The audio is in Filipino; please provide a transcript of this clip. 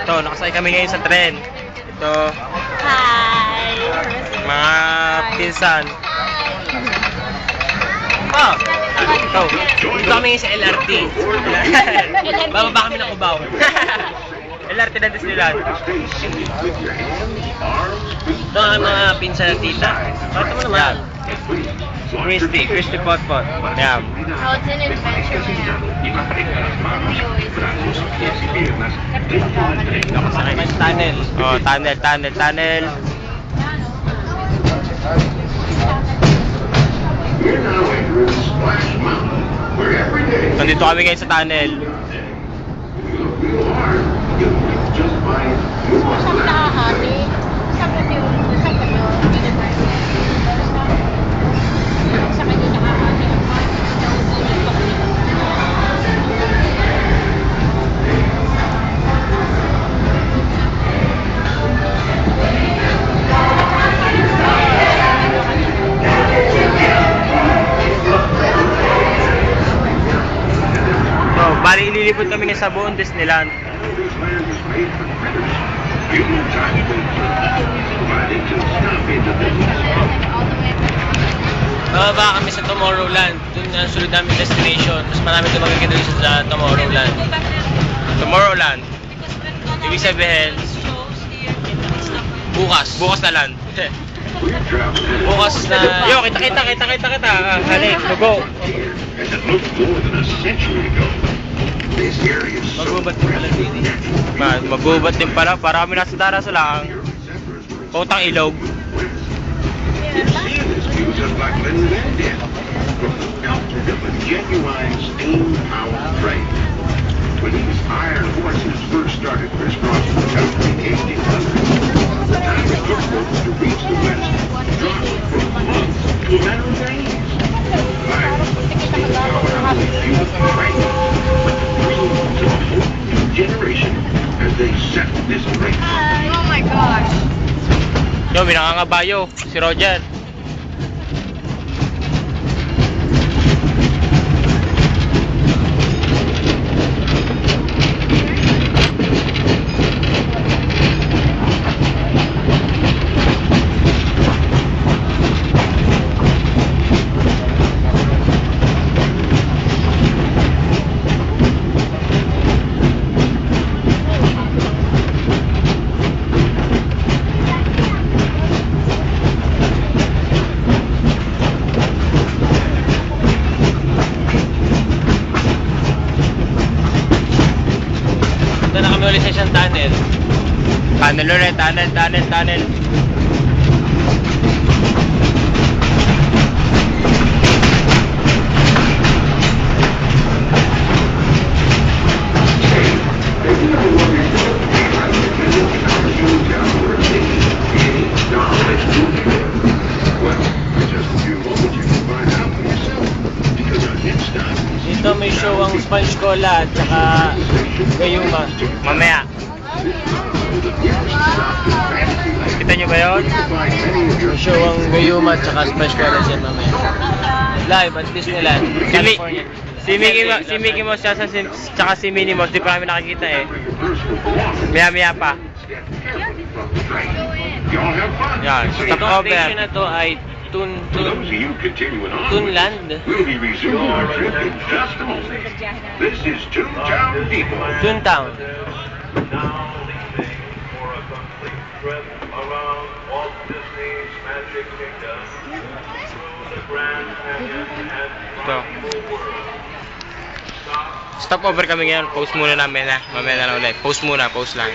Ito, nakasakay kami ngayon sa tren. Ito, Hi! mga pinsan. Oh! Ito, dito kami ngayon sa LRT. Bababa kami ng Cubao. LRT na Disneyland. Ito ang mga pinsan ng tita. Bakit mo naman? Christy Potpot. Yan. Oh, it's an adventure Tunnel. Oh, tunnel. Nandito kami ngayon sa tunnel. Saan nakahati? Saan ba yun? Saan ba yun? Sa kanya nakahati. So, bali ililipot kami ngayon sa buong Disneyland. Bababa kami sa Tomorrowland. Doon ang sunod namin destination. Mas marami ito magkikita dito sa Tomorrowland. Tomorrowland. Ibig sabihin, bukas na land. Bukas na... Yo, kita. Halik, go. Magbubat din pala dito. Magbubat din pala. Para kami nasa Daraso lang. Pautang ilog. Just like Linda Van did, from the fountain of a genuine steam-powered train. When these iron horses first started crisscrossing the country in 1800, the time it took folks to reach the west dropped from months to a matter of days. How they fueled the train, but the dreams of a whole new generation as they set this race. Oh my gosh! Yo, may nangangabayo. Si Roger. Ito na kami ulit sa isang tunnel. Tunnel ulit, tunnel. Dito may show ang Sponge Cola at saka Gayuma. Mamaya. Kita nyo ba yun? May show ang Gayuma at saka Sponge Cola dyan mamaya. Live at Disneyland, California. Si Mickey Mouse siya tsaka si Minnie Mouse, di pa kami nakikita eh. Maya pa. Yan, stop over. Station na to ay Toonland. We'll be resuming our trip in just a moment. This is Toontown Depot. Toontown. Ito. Stop over kami ngayon. Post muna namin ha. Mamaya na lang ulit. Post lang.